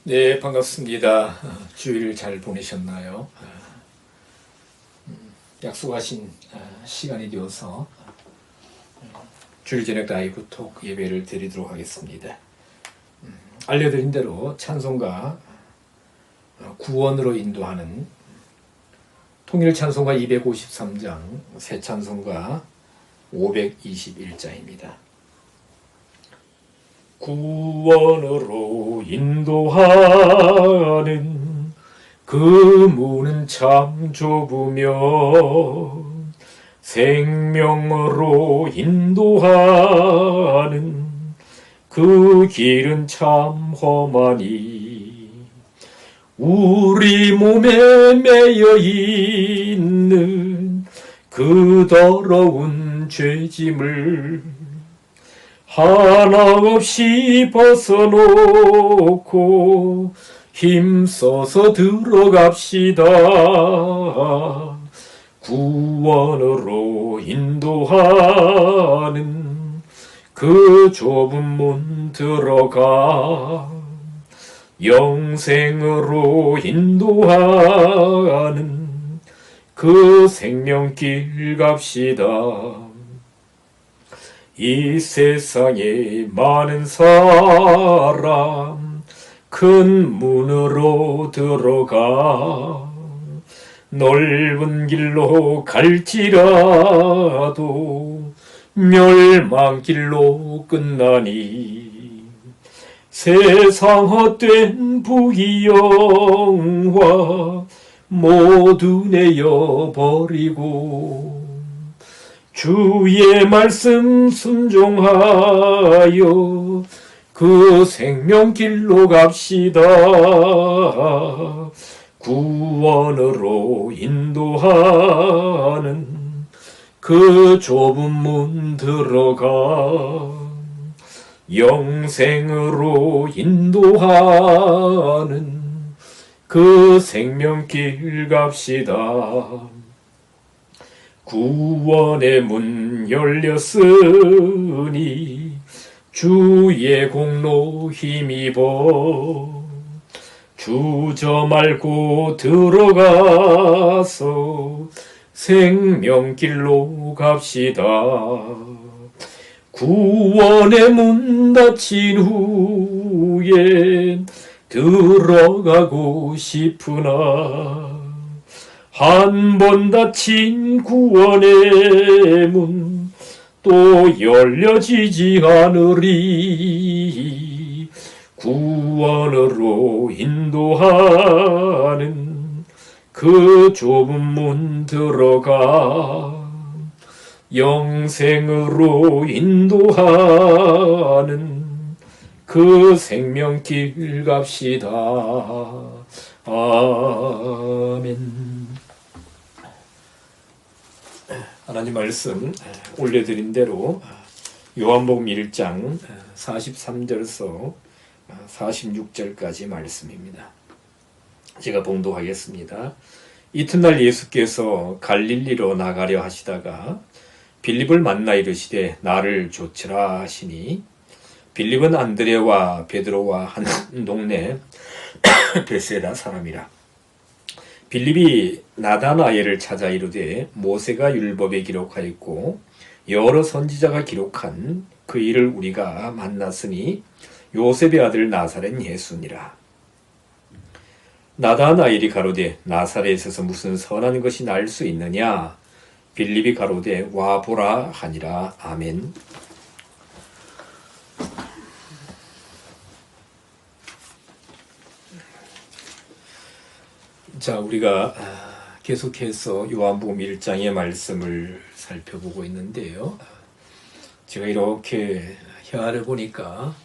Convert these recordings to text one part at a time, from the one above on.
네, 반갑습니다. 주일 잘 보내셨나요? 약속하신 시간이 되어서 주일 저녁 라이브 톡 예배를 드리도록 하겠습니다. 알려드린 대로 찬송가 구원으로 인도하는 통일 찬송가 253장, 새 찬송가 521자입니다. 구원으로 인도하는 그 문은 참 좁으며 생명으로 인도하는 그 길은 참 험하니 우리 몸에 매여 있는 그 더러운 죄짐을 하나 없이 벗어놓고 힘써서 들어갑시다. 구원으로 인도하는 그 좁은 문 들어가 영생으로 인도하는 그 생명길 갑시다. 이 세상에 많은 사람 큰 문으로 들어가 넓은 길로 갈지라도 멸망길로 끝나니 세상 헛된 부귀영화 모두 내어버리고 주의 말씀 순종하여 그 생명길로 갑시다. 구원으로 인도하는 그 좁은 문 들어가 영생으로 인도하는 그 생명길 갑시다. 구원의 문 열렸으니 주의 공로 힘입어 주저 말고 들어가서 생명길로 갑시다. 구원의 문 닫힌 후엔 들어가고 싶으나 한 번 닫힌 구원의 문 또 열려지지 않으리. 구원으로 인도하는 그 좁은 문 들어가 영생으로 인도하는 그 생명길 갑시다. 아멘. 하나님 말씀 올려드린 대로 요한복음 1장 43절에서 46절까지 말씀입니다. 제가 봉독하겠습니다. 이튿날 예수께서 갈릴리로 나가려 하시다가 빌립을 만나 이르시되 나를 좇으라 하시니 빌립은 안드레와 베드로와 한 동네 베세다 사람이라. 빌립이 나다나엘을 찾아 이르되 모세가 율법에 기록하였고 여러 선지자가 기록한 그 일을 우리가 만났으니 요셉의 아들 나사렛 예수니라. 나다나엘이 가로되 나사렛에서 무슨 선한 것이 날 수 있느냐? 빌립이 가로되 와 보라 하니라. 아멘. 자, 우리가 계속해서 요한복음 1장의 말씀을 살펴보고 있는데요. 제가 이렇게 혀를 보니까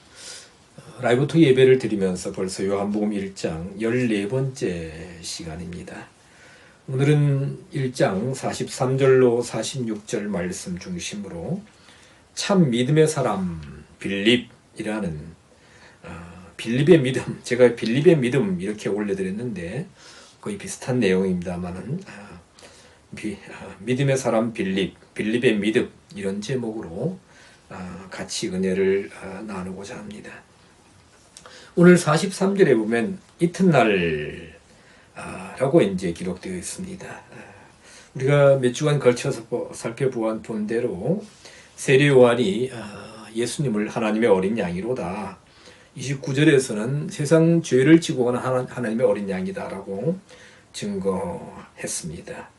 라이브토 예배를 드리면서 벌써 요한복음 1장 14번째 시간입니다. 오늘은 1장 43절로 46절 말씀 중심으로 참 믿음의 사람 빌립이라는 빌립의 믿음, 제가 빌립의 믿음 이렇게 올려드렸는데 거의 비슷한 내용입니다만은 믿음의 사람 빌립의 믿음 이런 제목으로 같이 은혜를 나누고자 합니다. 오늘 43절에 보면 이튿날 라고 이제 기록되어 있습니다. 우리가 몇 주간 걸쳐서 살펴본 대로 세례 요한이 예수님을 하나님의 어린 양이로다. 29절에서는 세상 죄를 지고 가는 하나님의 어린 양이다라고 증거했습니다.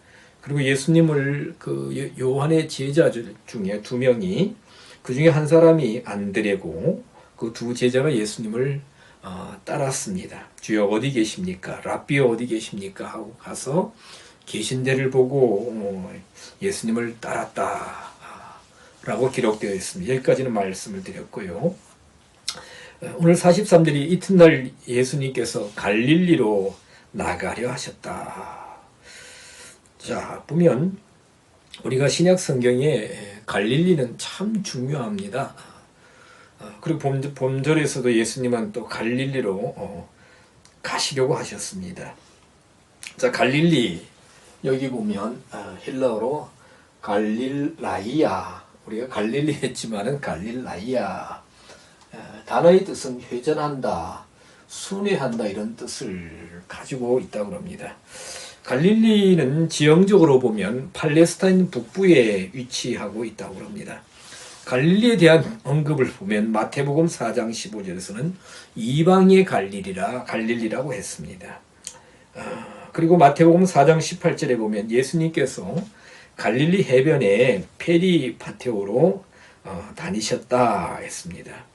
그리고 예수님을 그 요한의 제자 중에 두 명이, 그 중에 한 사람이 안드레고 그 두 제자가 예수님을 따랐습니다. 주여 어디 계십니까? 랍비여 어디 계십니까? 하고 가서 계신 데를 보고 예수님을 따랐다 라고 기록되어 있습니다. 여기까지는 말씀을 드렸고요. 오늘 43절이 이튿날 예수님께서 갈릴리로 나가려 하셨다. 자, 보면 우리가 신약 성경에 갈릴리는 참 중요합니다. 그리고 본절에서도 예수님은 또 갈릴리로 가시려고 하셨습니다. 자, 갈릴리, 여기 보면 헬라어로 갈릴라이아, 우리가 갈릴리 했지만은 갈릴라이아, 단어의 뜻은 회전한다, 순회한다, 이런 뜻을 가지고 있다고 합니다. 갈릴리는 지형적으로 보면 팔레스타인 북부에 위치하고 있다고 합니다. 갈릴리에 대한 언급을 보면 마태복음 4장 15절에서는 이방의 갈릴리라고 했습니다. 그리고 마태복음 4장 18절에 보면 예수님께서 갈릴리 해변에 페리파테오로 다니셨다 했습니다.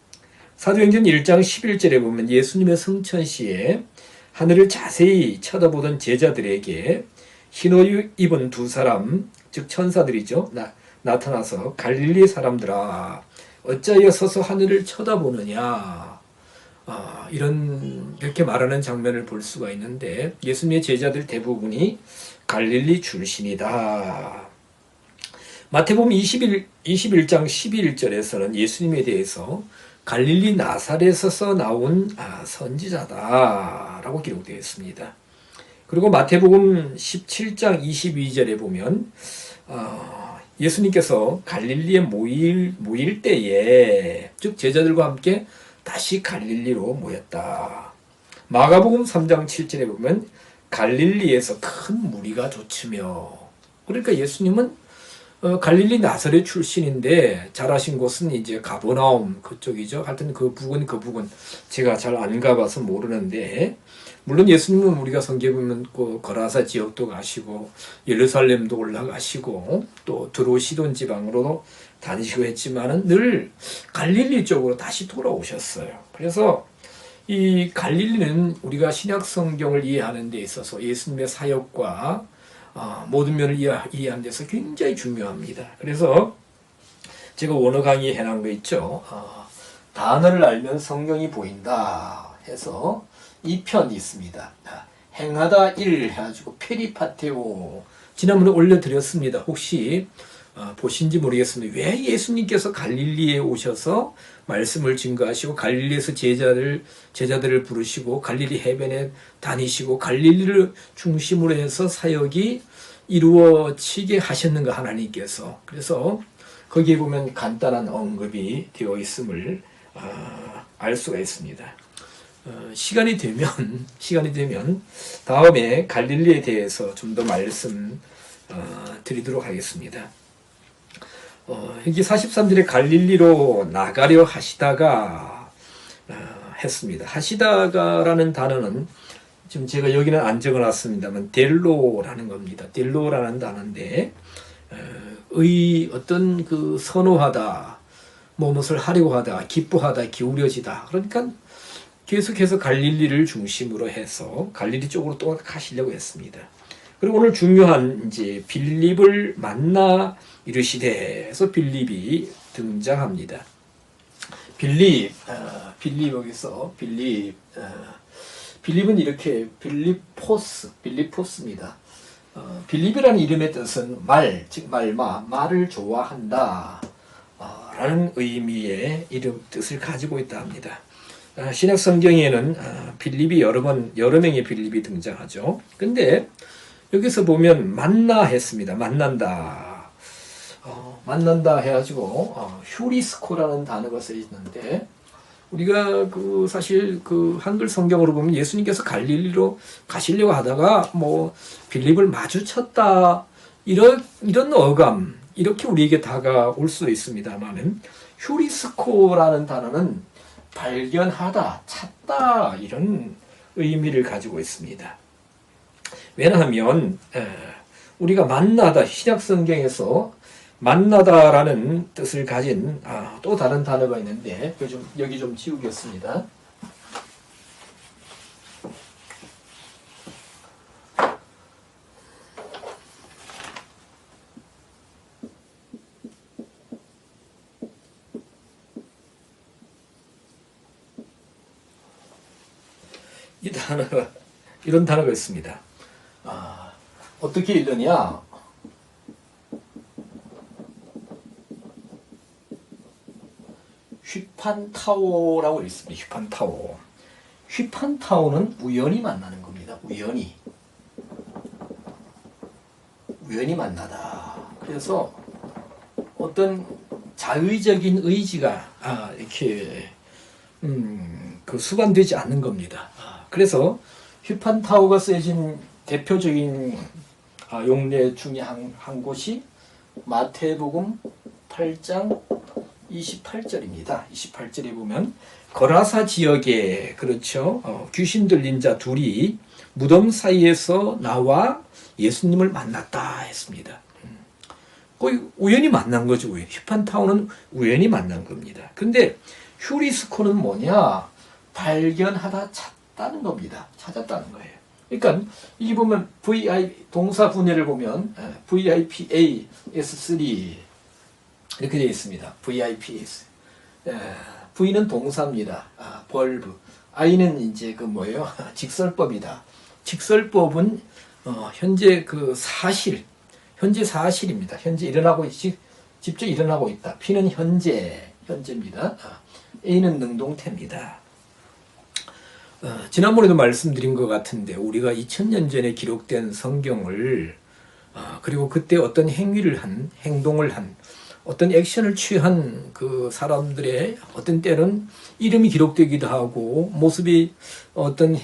사도행전 1장 11절에 보면 예수님의 성천 시에 하늘을 자세히 쳐다보던 제자들에게 흰옷 입은 두 사람, 즉 천사들이죠, 나타나서 갈릴리 사람들아 어찌하여 서서 하늘을 쳐다보느냐, 이렇게 말하는 장면을 볼 수가 있는데, 예수님의 제자들 대부분이 갈릴리 출신이다. 마태복음 21장 11절에서는 예수님에 대해서 갈릴리 나사렛에서 나온 선지자다라고 기록되어 있습니다. 그리고 마태복음 17장 22절에 보면 예수님께서 갈릴리에 모일 때에, 즉 제자들과 함께 다시 갈릴리로 모였다. 마가복음 3장 7절에 보면 갈릴리에서 큰 무리가 좇으며, 그러니까 예수님은 갈릴리 나사렛 출신인데 자라신 곳은 이제 가버나움 그쪽이죠. 하여튼 그 부근 제가 잘 안 가봐서 모르는데, 물론 예수님은 우리가 성경에 보면 그 거라사 지역도 가시고 예루살렘도 올라가시고 또 드로시돈 지방으로도 다니시고 했지만은 늘 갈릴리 쪽으로 다시 돌아오셨어요. 그래서 이 갈릴리는 우리가 신약 성경을 이해하는 데 있어서 예수님의 사역과 모든 면을 이해하는 데서 굉장히 중요합니다. 그래서 제가 원어 강의 해놓은 거 있죠. 단어를 알면 성경이 보인다 해서 이 편이 있습니다. 행하다 일 해가지고 페리파테오, 지난번에 올려드렸습니다. 혹시 보신지 모르겠습니다. 왜 예수님께서 갈릴리에 오셔서 말씀을 증거하시고 갈릴리에서 제자들을 부르시고 갈릴리 해변에 다니시고 갈릴리를 중심으로 해서 사역이 이루어지게 하셨는가, 하나님께서. 그래서 거기에 보면 간단한 언급이 되어 있음을 알 수가 있습니다. 시간이 되면 다음에 갈릴리에 대해서 좀 더 말씀 드리도록 하겠습니다. 여기 43절에 갈릴리로 나가려 하시다가 했습니다. 하시다가라는 단어는 지금 제가 여기는 안 적어놨습니다만 델로라는 겁니다. 델로라는 단어인데 어떤 그 선호하다, 무엇을 하려고 하다, 기뻐하다, 기울여지다. 그러니까 계속해서 갈릴리를 중심으로 해서 갈릴리 쪽으로 또 가시려고 했습니다. 그리고 오늘 중요한 이제 빌립을 만나 이르시되 해서 빌립이 등장합니다. 빌립 여기서 빌립은 이렇게 빌리포스입니다. 빌립이라는 이름의 뜻은 즉 말을 좋아한다 라는 의미의 뜻을 가지고 있다 합니다. 신약 성경에는 빌립이 여러 명의 빌립이 등장하죠. 근데 여기서 보면 만나 했습니다. 만난다 해가지고 휴리스코라는 단어가 쓰여 있는데, 우리가 그 사실 그 한글 성경으로 보면 예수님께서 갈릴리로 가시려고 하다가 뭐 빌립을 마주쳤다 이런 어감 이렇게 우리에게 다가올 수 있습니다만은 휴리스코라는 단어는 발견하다, 찾다 이런 의미를 가지고 있습니다. 왜냐하면 우리가 만나다 신약 성경에서 만나다라는 뜻을 가진 또 다른 단어가 있는데 여기 좀 지우겠습니다. 이 단어가 이런 단어가 있습니다. 어떻게 읽느냐? 휘판타오라고 있습니다. 휘판타오. 휘판타오는 우연히 만나는 겁니다. 우연히 만나다. 그래서 어떤 자의적인 의지가 이렇게 그 수반되지 않는 겁니다. 그래서 휘판타오가 쓰여진 대표적인 용례 중에 한 곳이 마태복음 8장 28절입니다. 28절에 보면 거라사 지역에 그렇죠. 귀신 들린 자 둘이 무덤 사이에서 나와 예수님을 만났다 했습니다. 거의 우연히 만난 거죠. 휘판타오는 우연히 만난 겁니다. 근데 휴리스코는 뭐냐? 발견하다 찾다는 겁니다. 찾았다는 거예요. 그러니까 이게 보면 동사 분해를 보면 VIPA S3 이렇게 되어 있습니다. VIPS. V는 동사입니다. 벌브. I는 이제 그 뭐예요? 직설법이다. 직설법은 현재 그 현재 사실입니다. 현재 직접 일어나고 있다. P는 현재입니다. A는 능동태입니다. 지난번에도 말씀드린 것 같은데 우리가 2000년 전에 기록된 성경을 그리고 그때 어떤 행동을 한 어떤 액션을 취한 그 사람들의 어떤 때는 이름이 기록되기도 하고 어떤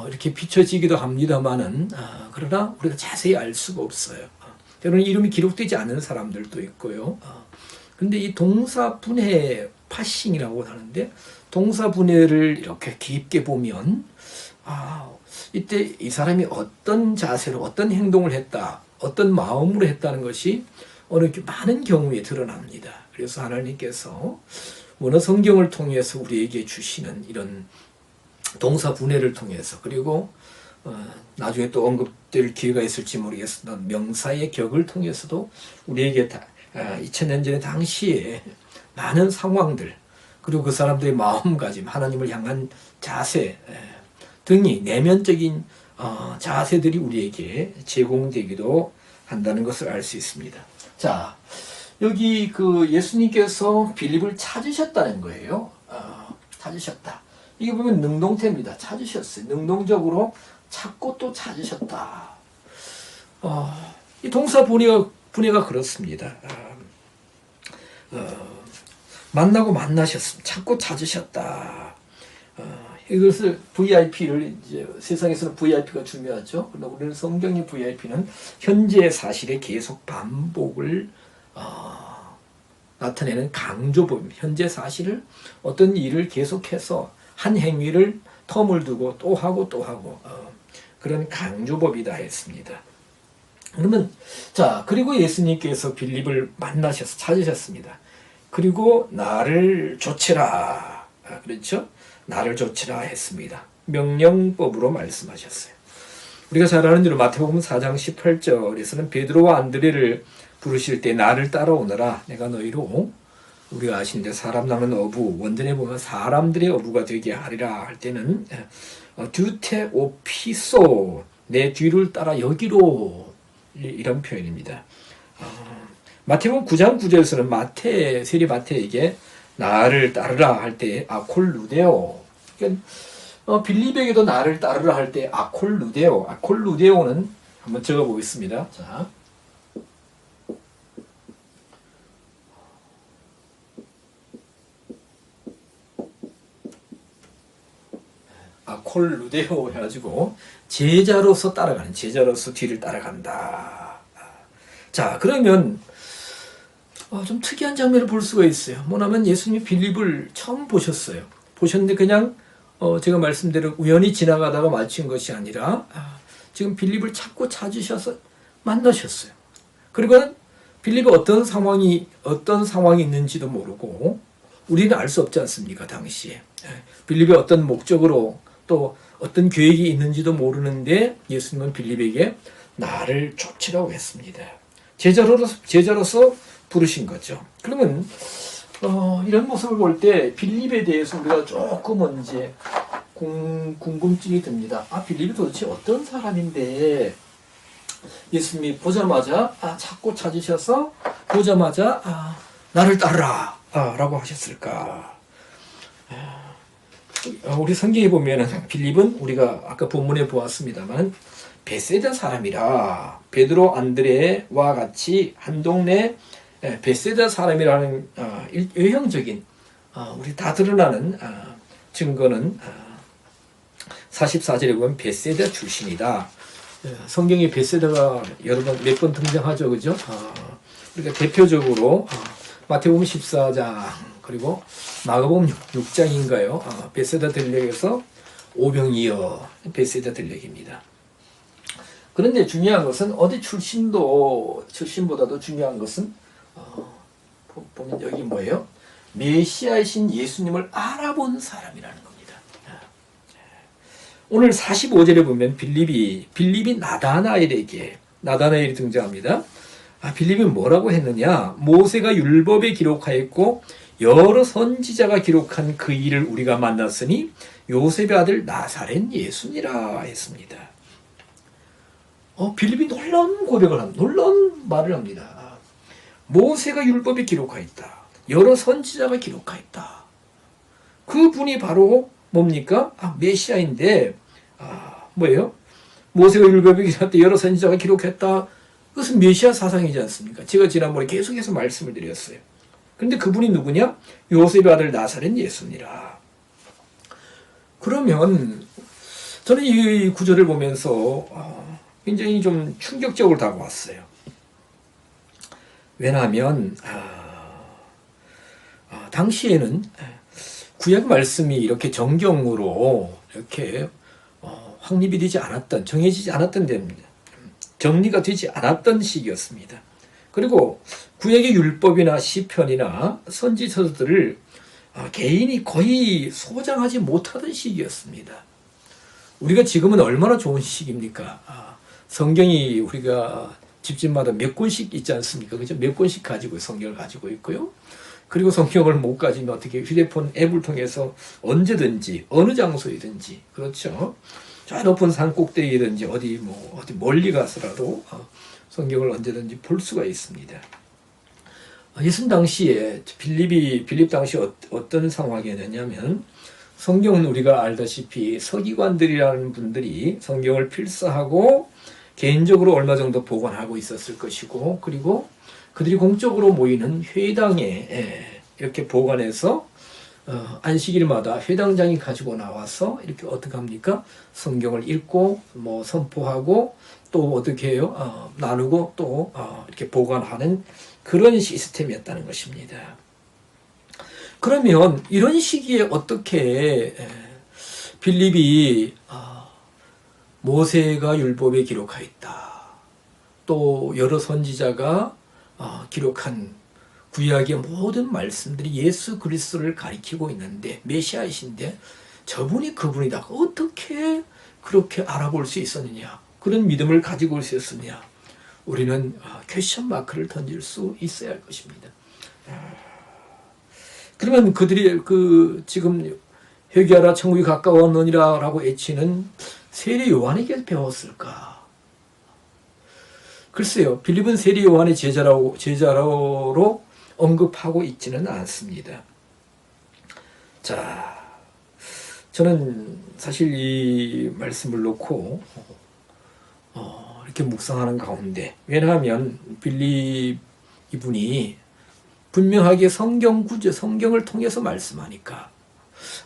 이렇게 비춰지기도 합니다만은 그러나 우리가 자세히 알 수가 없어요. 때로는 이름이 기록되지 않은 사람들도 있고요. 그런데 이 동사 분해 파싱이라고 하는데 동사 분해를 이렇게 깊게 보면 이때 이 사람이 어떤 자세로 어떤 행동을 했다, 어떤 마음으로 했다는 것이 많은 경우에 드러납니다. 그래서 하나님께서 원어 성경을 통해서 우리에게 주시는 이런 동사 분해를 통해서 그리고 나중에 또 언급될 기회가 있을지 모르겠으나 명사의 격을 통해서도 우리에게 2000년 전에 당시에 많은 상황들 그리고 그 사람들의 마음가짐, 하나님을 향한 자세 등이 내면적인 자세들이 우리에게 제공되기도 한다는 것을 알 수 있습니다. 자, 여기 그 예수님께서 빌립을 찾으셨다는 거예요. 찾으셨다. 이게 보면 능동태입니다. 찾으셨어요. 능동적으로 찾고 또 찾으셨다. 이 동사 분해가 그렇습니다. 만나고 만나셨습니다. 찾고 찾으셨다. 이것을 VIP를 이제 세상에서는 VIP가 중요하죠. 그러나 우리는 성경의 VIP는 현재 사실의 계속 반복을 나타내는 강조법. 현재 사실을 어떤 일을 계속해서 한 행위를 텀을 두고 또 하고 그런 강조법이다 했습니다. 그러면 그리고 예수님께서 빌립을 찾으셨습니다. 그리고 나를 좇으라. 그렇죠? 나를 좇으라 했습니다. 명령법으로 말씀하셨어요. 우리가 잘 아는 대로 마태복음 4장 18절에서는 베드로와 안드레를 부르실 때 나를 따라오너라. 내가 너희로 우리가 아시는데 사람 낳는 어부 원전에 보면 사람들의 어부가 되게 하리라 할 때는 듀테 오피소 내 뒤를 따라 여기로 이런 표현입니다. 마태복음 9장 9절에서는 세리 마태에게 나를 따르라 할 때 아콜루데오. 그러니까 빌립에게도 나를 따르라 할 때 아콜루데오. 아콜루데오는 한번 적어 보겠습니다. 자. 콜루데오 해가지고 제자로서 따라가는, 제자로서 뒤를 따라간다. 자, 그러면 좀 특이한 장면을 볼 수가 있어요. 뭐냐면 예수님이 빌립을 처음 보셨어요. 보셨는데 그냥 제가 말씀대로 우연히 지나가다가 마주친 것이 아니라 지금 빌립을 자꾸 찾으셔서 만나셨어요. 그리고 빌립이 어떤 상황이 있는지도 모르고, 우리는 알 수 없지 않습니까, 당시에. 빌립이 어떤 목적으로 또 어떤 계획이 있는지도 모르는데 예수님은 빌립에게 나를 쫓으라고 했습니다. 제자로서 부르신 거죠. 그러면 이런 모습을 볼 때 빌립에 대해서 우리가 조금은 이제 궁금증이 듭니다. 빌립이 도대체 어떤 사람인데 예수님이 보자마자 찾고 찾으셔서 보자마자 나를 따르라 라고 하셨을까? 우리 성경에 보면 빌립은 우리가 아까 본문에 보았습니다만 베세다 사람이라, 베드로 안드레와 같이 한 동네 베세다 사람이라는 외형적인 우리 다 드러나는 증거는 44절에 보면 베세다 출신이다. 성경에 베세다가 여러 번 몇 번 등장하죠, 그죠? 그러니까 대표적으로 마태복음 14장 그리고 마가복음 6장인가요? 베세다 들녘에서 오병이어 베세다 들녘입니다. 그런데 중요한 것은 어디 출신보다도 중요한 것은 보면 여기 뭐예요? 메시아이신 예수님을 알아본 사람이라는 겁니다. 오늘 45절에 보면 빌립이 나다나엘이 등장합니다. 빌립이 뭐라고 했느냐? 모세가 율법에 기록하였고 여러 선지자가 기록한 그 일을 우리가 만났으니 요셉의 아들 나사렛 예수니라 했습니다. 빌립이 놀라운 말을 합니다. 모세가 율법에 기록하였다. 여러 선지자가 기록하였다. 그분이 바로 뭡니까? 메시아인데, 뭐예요? 모세가 율법에 기록했다. 여러 선지자가 기록했다. 그것은 메시아 사상이지 않습니까? 제가 지난번에 계속해서 말씀을 드렸어요. 그런데 그분이 누구냐? 요셉의 아들 나사렛 예수니라. 그러면 저는 이 구절을 보면서 굉장히 좀 충격적으로 다가왔어요. 왜냐하면 당시에는 구약 말씀이 이렇게 정경으로 이렇게 확립이 되지 않았던, 정해지지 않았던 데입니다. 정리가 되지 않았던 시기였습니다. 그리고 구약의 율법이나 시편이나 선지서들을 개인이 거의 소장하지 못하던 시기였습니다. 우리가 지금은 얼마나 좋은 시기입니까? 성경이 우리가 집집마다 몇 권씩 있지 않습니까? 그죠? 몇 권씩 가지고 성경을 가지고 있고요. 그리고 성경을 못 가지면 어떻게 휴대폰 앱을 통해서 언제든지 어느 장소이든지, 그렇죠? 저 높은 산 꼭대기든지 어디 멀리 가서라도 성경을 언제든지 볼 수가 있습니다. 예수님 당시에 빌립 당시 어떤 상황이었냐면, 성경은 우리가 알다시피 서기관들이라는 분들이 성경을 필사하고 개인적으로 얼마 정도 보관하고 있었을 것이고, 그리고 그들이 공적으로 모이는 회당에 이렇게 보관해서 안식일마다 회당장이 가지고 나와서 이렇게 어떻게 합니까? 성경을 읽고 선포하고 또 어떻게 해요? 나누고 또 이렇게 보관하는 그런 시스템이었다는 것입니다. 그러면 이런 시기에 어떻게 빌립이 모세가 율법에 기록하였다, 또 여러 선지자가 기록한 구약의 모든 말씀들이 예수 그리스도를 가리키고 있는데, 메시아이신데 저분이 그분이다, 어떻게 그렇게 알아볼 수 있었느냐, 그런 믿음을 가지고 올 수 있었느냐? 우리는 퀘스천 마크를 던질 수 있어야 할 것입니다. 그러면 그들이 지금 회개하라 천국이 가까웠느니라 라고 외치는 세례 요한에게 배웠을까? 글쎄요, 빌립은 세례 요한의 제자로 언급하고 있지는 않습니다. 자, 저는 사실 이 말씀을 놓고 이렇게 묵상하는 가운데, 왜냐하면 빌립 이분이 분명하게 성경을 통해서 말씀하니까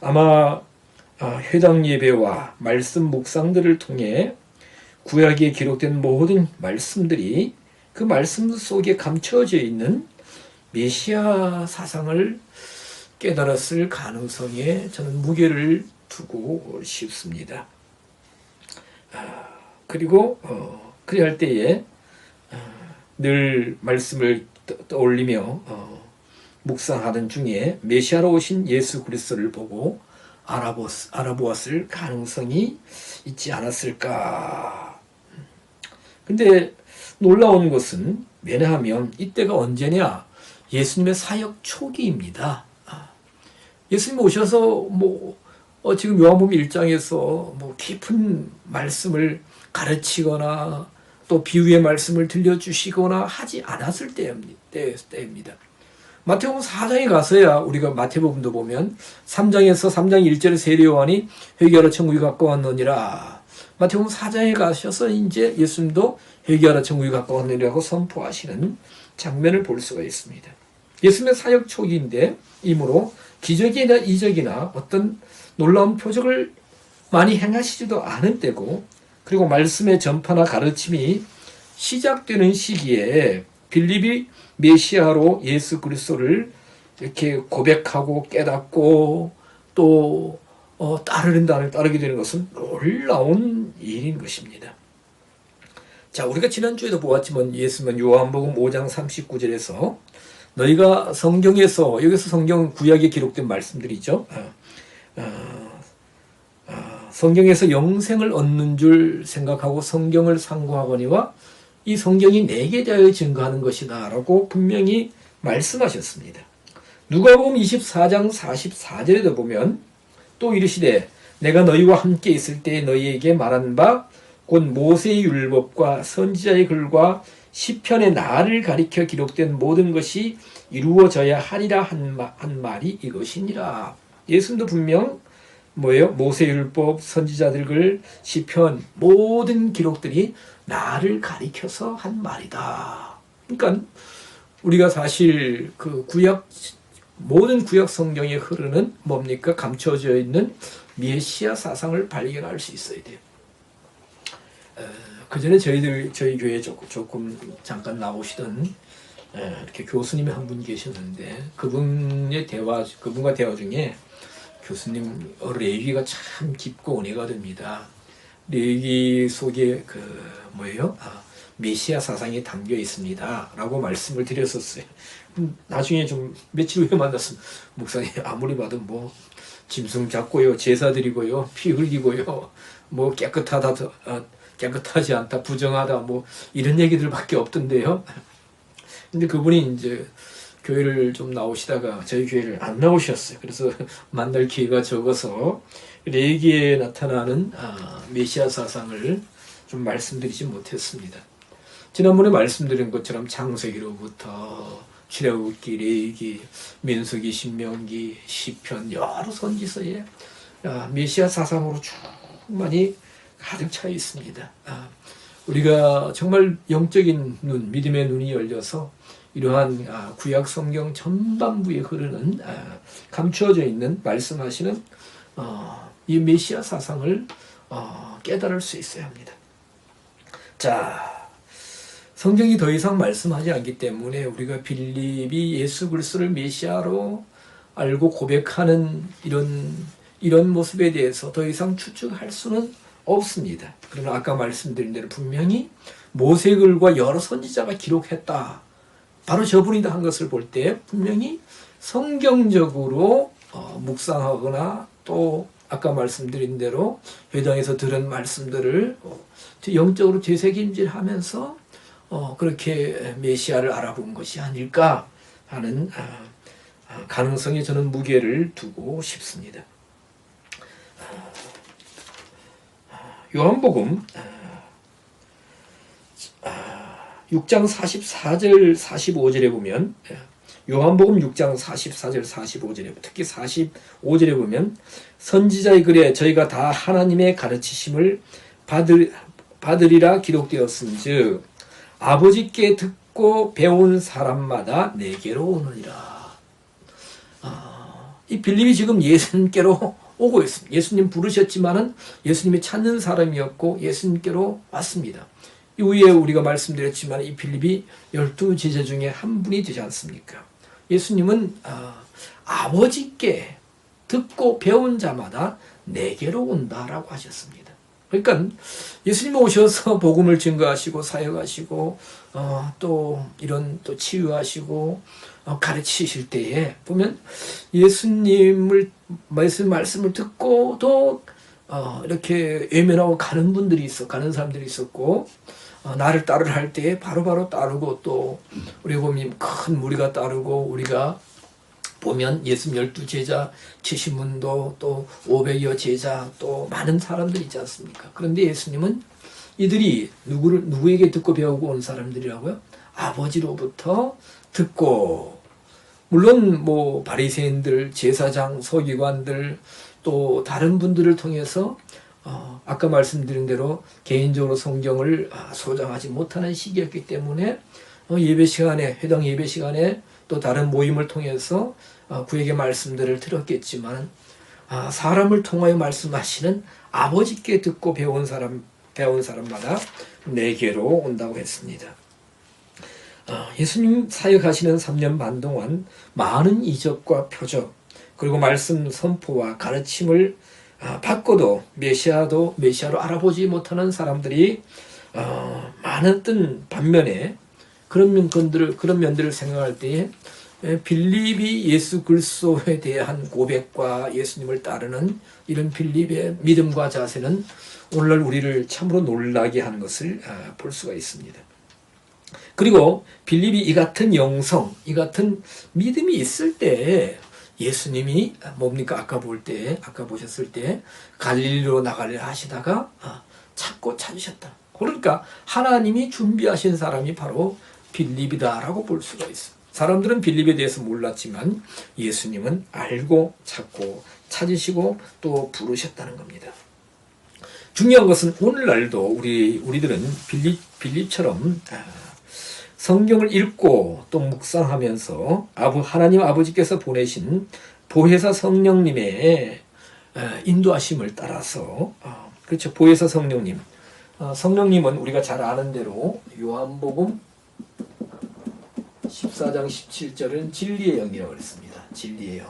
아마 회당 예배와 말씀 묵상들을 통해 구약에 기록된 모든 말씀들이 그 말씀 속에 감춰져 있는 메시아 사상을 깨달았을 가능성에 저는 무게를 두고 싶습니다. 그리고 그리할 때에 늘 말씀을 떠올리며 묵상하던 중에 메시아로 오신 예수 그리스도를 보고 알아보았을 가능성이 있지 않았을까. 근데 놀라운 것은 왜냐하면 이때가 언제냐? 예수님의 사역 초기입니다. 예수님 오셔서 지금 요한복음 1장에서 깊은 말씀을 가르치거나 또 비유의 말씀을 들려주시거나 하지 않았을 때입니다. 마태복음 4장에 가서야 우리가 마태복음도 보면 3장에서 3장 1절에 세례 요한이 회개하라 천국이 가까웠느니라. 마태복음 4장에 가셔서 이제 예수님도 회개하라 천국이 가까웠느니라고 선포하시는 장면을 볼 수가 있습니다. 예수님의 사역 초기인데 이므로 기적이나 이적이나 어떤 놀라운 표적을 많이 행하시지도 않은 때고, 그리고 말씀의 전파나 가르침이 시작되는 시기에 빌립이 메시아로 예수 그리스도를 이렇게 고백하고 깨닫고 또 따르게 되는 것은 놀라운 일인 것입니다. 자, 우리가 지난주에도 보았지만 예수님은 요한복음 5장 39절에서 너희가 성경에서, 여기서 성경은 구약에 기록된 말씀들이죠. 성경에서 영생을 얻는 줄 생각하고 성경을 상고하거니와 이 성경이 내게 대하여 증거하는 것이다 라고 분명히 말씀하셨습니다. 누가복음 24장 44절에도 보면 또 이르시되 내가 너희와 함께 있을 때 너희에게 말한 바 곧 모세의 율법과 선지자의 글과 시편의 나를 가리켜 기록된 모든 것이 이루어져야 하리라 한 말이 이것이니라. 예수님도 분명 모세 율법, 선지자들 글, 시편 모든 기록들이 나를 가리켜서 한 말이다. 그러니까 우리가 사실 그 모든 구약 성경에 흐르는 뭡니까? 감춰져 있는 메시아 사상을 발견할 수 있어야 돼요. 그 전에 저희 교회에 조금 잠깐 나오시던 이렇게 교수님이 한 분 계셨는데 그분과 대화 중에 교수님 레위기가 참 깊고 은혜가 됩니다. 레위기 속에 메시아 사상이 담겨 있습니다라고 말씀을 드렸었어요. 나중에 좀 며칠 후에 만났으면 목사님 아무리 봐도 짐승 잡고요, 제사 드리고요, 피 흘리고요, 깨끗하지 않다, 부정하다, 이런 얘기들밖에 없던데요. 근데 그분이 이제 교회를 좀 나오시다가 저희 교회를 안 나오셨어요. 그래서 만날 기회가 적어서 레위기에 나타나는 메시아 사상을 좀 말씀드리지 못했습니다. 지난번에 말씀드린 것처럼 창세기로부터 출애굽기, 레위기, 민수기, 신명기, 시편 여러 선지서에 메시아 사상으로 충만히 가득 차 있습니다. 우리가 정말 영적인 믿음의 눈이 열려서 이러한 구약 성경 전반부에 흐르는 감추어져 있는 말씀하시는 이 메시아 사상을 깨달을 수 있어야 합니다. 자, 성경이 더 이상 말씀하지 않기 때문에 우리가 빌립이 예수 그리스도를 메시아로 알고 고백하는 이런 모습에 대해서 더 이상 추측할 수는 없습니다. 그러나 아까 말씀드린 대로 분명히 모세글과 여러 선지자가 기록했다, 바로 저분이다 한 것을 볼 때 분명히 성경적으로 묵상하거나 또 아까 말씀드린 대로 회당에서 들은 말씀들을 영적으로 되새김질하면서 그렇게 메시아를 알아본 것이 아닐까 하는 가능성에 저는 무게를 두고 싶습니다. 요한복음 6장 44절 45절에 보면, 요한복음 6장 44절 45절에 특히 45절에 보면 선지자의 글에 저희가 다 하나님의 가르치심을 받으리라 기록되었은즉 아버지께 듣고 배운 사람마다 내게로 오느니라. 이 빌립이 지금 예수님께로 오고 있습니다. 예수님 부르셨지만은 예수님이 찾는 사람이었고 예수님께로 왔습니다. 이후에 우리가 말씀드렸지만 이 빌립이 12제자 중에 한 분이 되지 않습니까? 예수님은 아버지께 듣고 배운 자마다 내게로 온다라고 하셨습니다. 그러니까 예수님 오셔서 복음을 증거하시고 사역하시고 또 이런 또 치유하시고 가르치실 때에 보면 예수님을 말씀을 듣고도 이렇게 외면하고 가는 사람들이 있었고 나를 따르라 할 때에 바로바로 따르고 또 우리가 보면 큰 무리가 따르고 우리가 보면 예수님 12제자 70문도 또 500여 제자 또 많은 사람들이 있지 않습니까? 그런데 예수님은 이들이 누구에게 듣고 배우고 온 사람들이라고요? 아버지로부터 듣고 물론 뭐 바리새인들, 제사장, 서기관들 또 다른 분들을 통해서 아까 말씀드린 대로 개인적으로 성경을 소장하지 못하는 시기였기 때문에 예배 시간에 회당 예배 시간에 또 다른 모임을 통해서 그에게 말씀들을 들었겠지만 사람을 통하여 말씀하시는 아버지께 듣고 배운 사람마다 내게로 온다고 했습니다. 예수님 사역하시는 3년 반 동안 많은 이적과 표적 그리고 말씀 선포와 가르침을 받고도 메시아로 알아보지 못하는 사람들이 많았던 반면에 그런 면들을 생각할 때에 빌립이 예수 그리스도에 대한 고백과 예수님을 따르는 이런 빌립의 믿음과 자세는 오늘날 우리를 참으로 놀라게 하는 것을 볼 수가 있습니다. 그리고 빌립이 이 같은 영성, 이 같은 믿음이 있을 때 예수님이 뭡니까? 아까 보셨을 때 갈릴리로 나가려 하시다가 찾고 찾으셨다. 그러니까 하나님이 준비하신 사람이 바로 빌립이다라고 볼 수가 있어요. 사람들은 빌립에 대해서 몰랐지만 예수님은 알고 찾고 찾으시고 또 부르셨다는 겁니다. 중요한 것은 오늘날도 우리들은 빌립처럼 성경을 읽고 또 묵상하면서 하나님 아버지께서 보내신 보혜사 성령님의 인도하심을 따라서 그렇죠. 보혜사 성령님. 성령님은 우리가 잘 아는 대로 요한복음 14장 17절은 진리의 영이라고 그랬습니다. 진리의 영.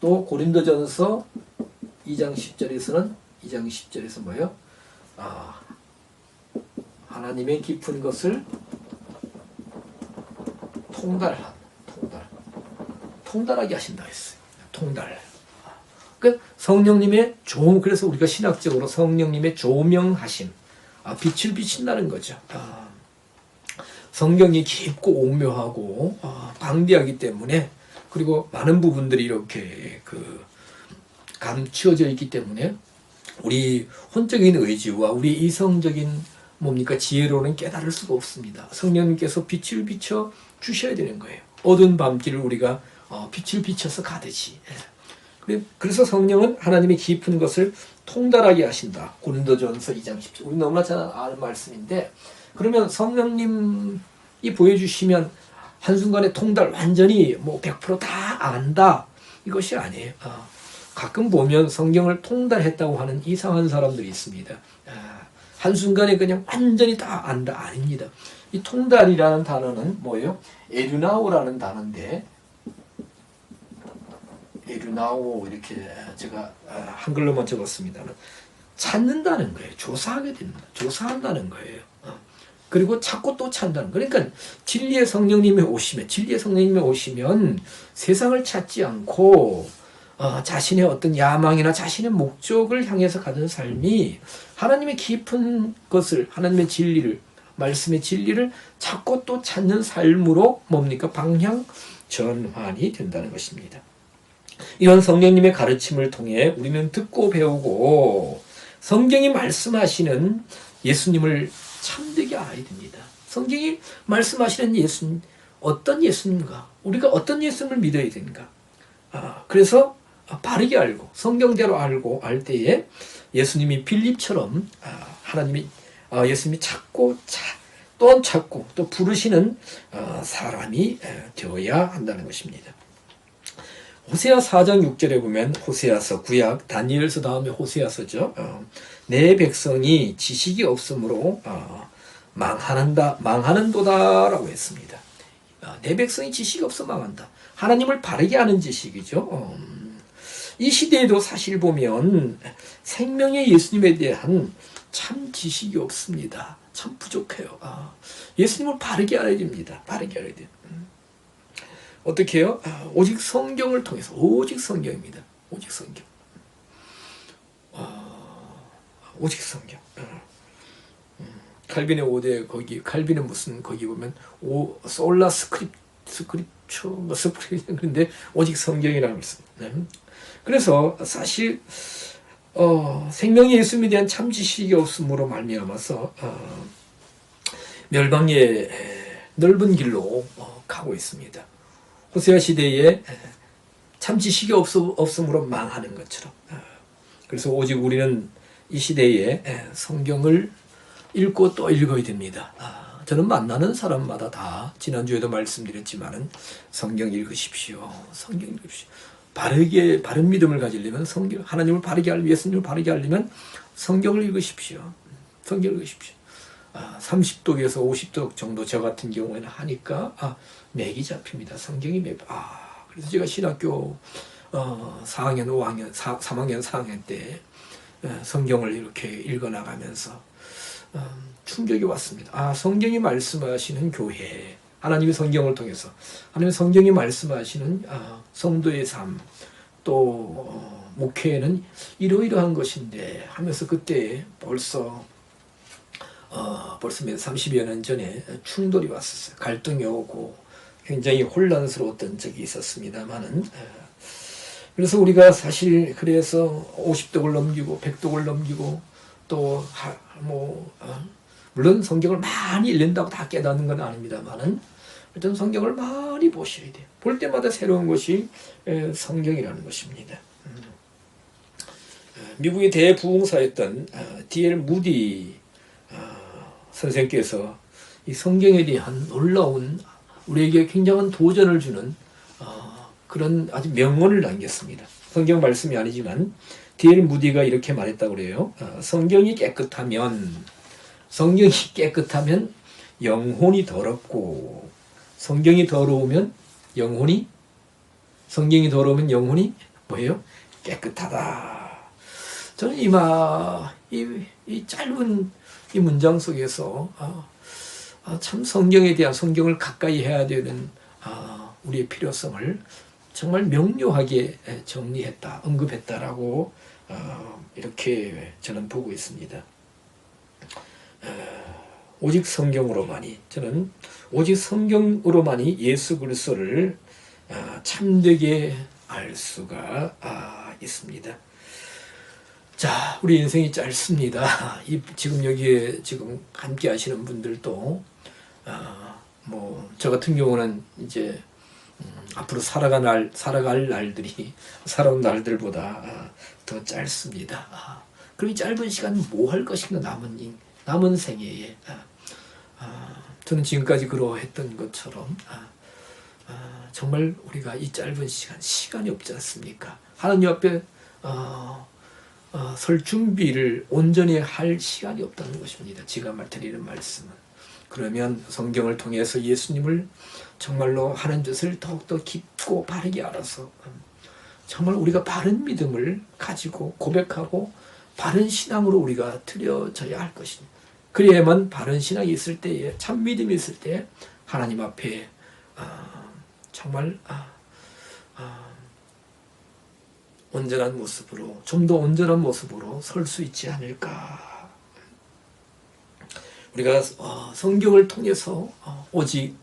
또 고린도전서 2장 10절에서 뭐예요? 하나님의 깊은 것을 통달하게 하신다 했어요. 통달. 그러니까 성령님의 그래서 우리가 신학적으로 성령님의 조명하심, 빛을 비친다는 거죠. 성경이 깊고 오묘하고 방대하기 때문에 그리고 많은 부분들이 이렇게 감추어져 있기 때문에 우리 혼적인 의지와 우리 이성적인 지혜로는 깨달을 수가 없습니다. 성령님께서 빛을 비춰 주셔야 되는 거예요. 어두운 밤길을 우리가 빛을 비춰서 가듯이. 그래서 성령은 하나님의 깊은 것을 통달하게 하신다. 고린도전서 2장 10절. 우리 너무나 잘 아는 말씀인데 그러면 성령님이 보여주시면 한순간에 완전히 100%다 안다. 이것이 아니에요. 가끔 보면 성경을 통달했다고 하는 이상한 사람들이 있습니다. 한순간에 그냥 완전히 다 안다. 아닙니다. 이 통달이라는 단어는 뭐예요? 에르나오라는 단어인데 에르나오 이렇게 제가 한글로만 적었습니다는 찾는다는 거예요. 조사하게 됩니다. 조사한다는 거예요. 그리고 찾고 또 찾는다는 거예요. 그러니까 진리의 성령님이 오시면 세상을 찾지 않고 자신의 어떤 야망이나 자신의 목적을 향해서 가는 삶이 하나님의 깊은 것을 하나님의 진리를 말씀의 진리를 찾고 또 찾는 삶으로 방향 전환이 된다는 것입니다. 이런 성령님의 가르침을 통해 우리는 듣고 배우고 성경이 말씀하시는 예수님을 참되게 알아야 됩니다. 성경이 말씀하시는 예수님 어떤 예수님인가? 우리가 어떤 예수님을 믿어야 되는가? 그래서 바르게 알고 성경대로 알고 알 때에 예수님이 빌립처럼 예수님이 찾고 또 부르시는 사람이 되어야 한다는 것입니다. 호세아 4장 6절에 보면 호세아서 구약 다니엘서 다음에 호세아서죠. 내 백성이 지식이 없으므로 망하는도다라고 했습니다. 내 백성이 지식이 없어 망한다. 하나님을 바르게 아는 지식이죠. 이 시대에도 사실 보면 생명의 예수님에 대한 참 지식이 없습니다. 참 부족해요. 예수님을 바르게 알아야 됩니다. 바르게 알아야 돼요. 어떻게 해요? 오직 성경을 통해서, 오직 성경입니다. 오직 성경. 오직 성경. 칼빈의 5대 거기, 칼빈은 무슨 거기 보면 솔라 스크립처 뭐 스크립 그런데 오직 성경이라고 했습니다. 그래서 사실 생명의 예수님에 대한 참 지식이 없음으로 말미암아서 멸망의 넓은 길로 가고 있습니다. 호세아 시대에 참 지식이 없음으로 망하는 것처럼. 그래서 오직 우리는 이 시대에 성경을 읽고 또 읽어야 됩니다. 저는 만나는 사람마다 다 지난주에도 말씀드렸지만은 성경 읽으십시오. 성경 읽으십시오. 바른 믿음을 가지려면 성경, 하나님을 바르게 알려면, 예수님을 바르게 알려면 성경을 읽으십시오. 성경 읽으십시오. 30독에서 50독 정도 저 같은 경우에는 하니까 맥이 잡힙니다. 성경이 맥. 그래서 제가 신학교 4학년, 5학년, 3학년, 4학년 때 성경을 이렇게 읽어나가면서 충격이 왔습니다. 성경이 말씀하시는 교회, 하나님의 성경을 통해서 하나님의 성경이 말씀하시는 성도의 삶, 또 목회는 이러이러한 것인데 하면서 그때 벌써 30여 년 전에 충돌이 왔었어요. 갈등이 오고 굉장히 혼란스러웠던 적이 있었습니다만은, 그래서 우리가 사실 그래서 50독을 넘기고 100독을 넘기고 또 물론 성경을 많이 읽는다고 다 깨닫는 건 아닙니다만은 일단 성경을 많이 보셔야 돼요. 볼 때마다 새로운 것이 성경이라는 것입니다. 미국의 대부흥사였던 D.L. 무디 선생께서 이 성경에 대한 놀라운 우리에게 굉장한 도전을 주는 그런 아주 명언을 남겼습니다. 성경 말씀이 아니지만 D.L. 무디가 이렇게 말했다고 그래요. 성경이 깨끗하면 영혼이 더럽고 성경이 더러우면 영혼이 뭐예요? 깨끗하다. 저는 이 짧은 이 문장 속에서 참 성경을 가까이 해야 되는 우리의 필요성을 정말 명료하게 정리했다, 언급했다라고 이렇게 저는 보고 있습니다. 오직 성경으로만이, 저는 오직 성경으로만이 예수 그리스도를 참되게 알 수가 있습니다. 자, 우리 인생이 짧습니다. 지금 여기에 함께 하시는 분들도 저 같은 경우는 이제 앞으로 살아갈 날들이 살아온 날들보다 더 짧습니다. 그럼 이 짧은 시간 뭐 할 것인가, 남은 생애에 저는 지금까지 그러했던 것처럼 정말 우리가 이 짧은 시간이 없지 않습니까? 하나님 앞에 설 준비를 온전히 할 시간이 없다는 것입니다. 제가 드리는 말씀은. 그러면 성경을 통해서 예수님을 정말로 하는 뜻을 더욱더 깊고 바르게 알아서 정말 우리가 바른 믿음을 가지고 고백하고 바른 신앙으로 우리가 드려져야 할 것입니다. 그래야만 바른 신앙이 있을 때에, 참 믿음이 있을 때 하나님 앞에 정말 온전한 모습으로, 좀 더 온전한 모습으로 설 수 있지 않을까. 우리가 성경을 통해서 오직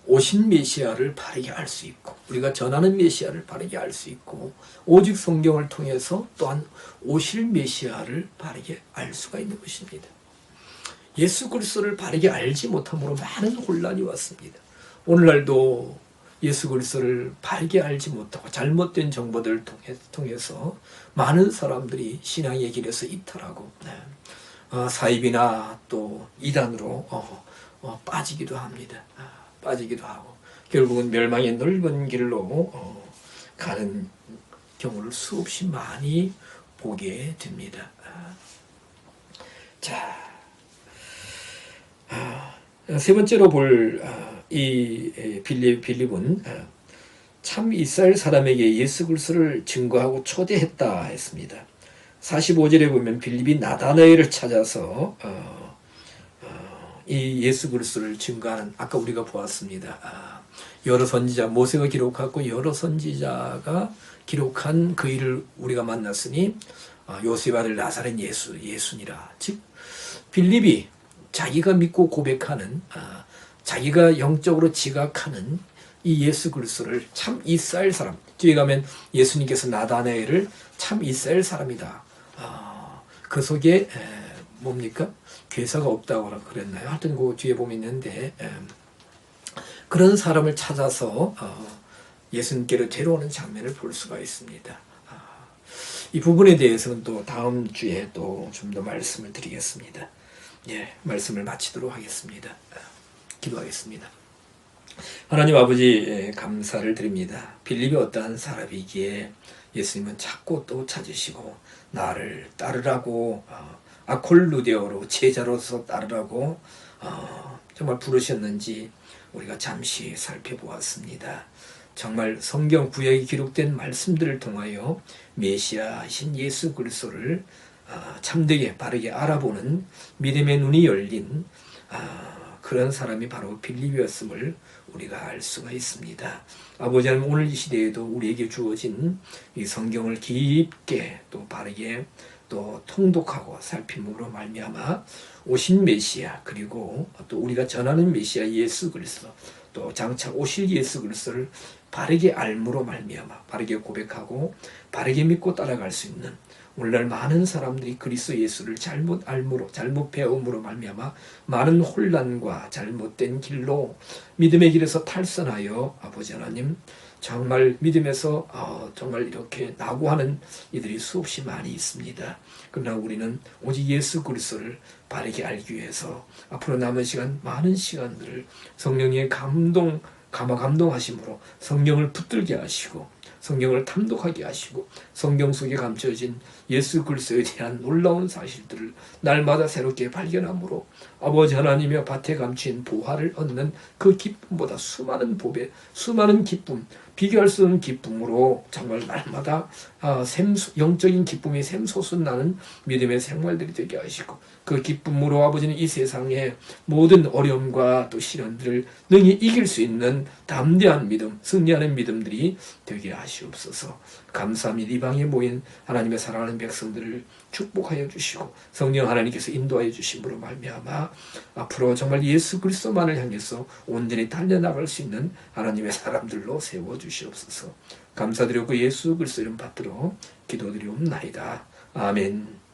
오신 메시아를 바르게 알 수 있고, 우리가 전하는 메시아를 바르게 알 수 있고, 오직 성경을 통해서 또한 오실 메시아를 바르게 알 수가 있는 것입니다. 예수 그리스도를 바르게 알지 못함으로 많은 혼란이 왔습니다. 오늘날도 예수 그리스도를 바르게 알지 못하고 잘못된 정보들을 통해서 많은 사람들이 신앙의 길에서 이탈하고 사입이나 또 이단으로 빠지기도 합니다. 빠지기도 하고 결국은 멸망의 넓은 길로 가는 경우를 수없이 많이 보게 됩니다. 자, 세 번째로 볼 이 빌립은 참 이스라엘 사람에게 예수 그리스도를 증거하고 초대했다 했습니다. 45절에 보면 빌립이 나다나엘을 찾아서 이 예수 그리스도를 증거하는, 아까 우리가 보았습니다. 여러 선지자, 모세가 기록하고 여러 선지자가 기록한 그 일을 우리가 만났으니 요셉 아들 나사렛 예수니라. 즉 빌립이 자기가 믿고 고백하는, 자기가 영적으로 지각하는 이 예수 그리스도를 참 이스라엘 사람, 뒤에 가면 예수님께서 나다나엘을 참 이스라엘 사람이다. 그 속에 뭡니까? 괴사가 없다고 그랬나요? 하여튼 그 뒤에 보면 있는데, 그런 사람을 찾아서 예수님께로 데려오는 장면을 볼 수가 있습니다. 이 부분에 대해서는 또 다음 주에 또 좀 더 말씀을 드리겠습니다. 예, 말씀을 마치도록 하겠습니다. 기도하겠습니다. 하나님 아버지, 감사를 드립니다. 빌립이 어떠한 사람이기에 예수님은 찾고 또 찾으시고 나를 따르라고, 아콜루데오로 제자로서 따르라고 정말 부르셨는지 우리가 잠시 살펴보았습니다. 정말 성경 구약에 기록된 말씀들을 통하여 메시아이신 예수 그리스도를 참되게 바르게 알아보는 믿음의 눈이 열린 그런 사람이 바로 빌립이었음을 우리가 알 수가 있습니다. 아버지 하나님, 오늘 이 시대에도 우리에게 주어진 이 성경을 깊게 또 바르게 또 통독하고 살핌으로 말미암아 오신 메시아, 그리고 또 우리가 전하는 메시아 예수 그리스도, 또 장차 오실 예수 그리스도를 바르게 알므로 말미암아 바르게 고백하고 바르게 믿고 따라갈 수 있는, 오늘날 많은 사람들이 그리스도 예수를 잘못 알므로, 잘못 배움으로 말미암아 많은 혼란과 잘못된 길로 믿음의 길에서 탈선하여 아버지 하나님, 정말 믿음에서 정말 이렇게 낙오하는 이들이 수없이 많이 있습니다. 그러나 우리는 오직 예수 그리스도를 바르게 알기 위해서 앞으로 남은 시간, 많은 시간들을 성령의 감동하심으로 성령을 붙들게 하시고 성경을 탐독하게 하시고 성경 속에 감춰진 예수 그리스도에 대한 놀라운 사실들을 날마다 새롭게 발견함으로 아버지 하나님의 밭에 감추인 보화를 얻는 그 기쁨보다 수많은 보배, 수많은 기쁨, 비교할 수 없는 기쁨으로 정말 날마다 영적인 기쁨이 샘솟아나는 믿음의 생활들이 되게 하시고, 그 기쁨으로 아버지는 이 세상의 모든 어려움과 또 시련들을 능히 이길 수 있는 담대한 믿음, 승리하는 믿음들이 되게 하시옵소서. 감사합니다. 이 방에 모인 하나님의 사랑하는 백성들을 축복하여 주시고 성령 하나님께서 인도하여 주심으로 말미암아 앞으로 정말 예수 그리스도만을 향해서 온전히 달려나갈 수 있는 하나님의 사람들로 세워주시옵소서. 감사드리고 예수 그리스도 이름 받들어 기도드리옵나이다. 아멘.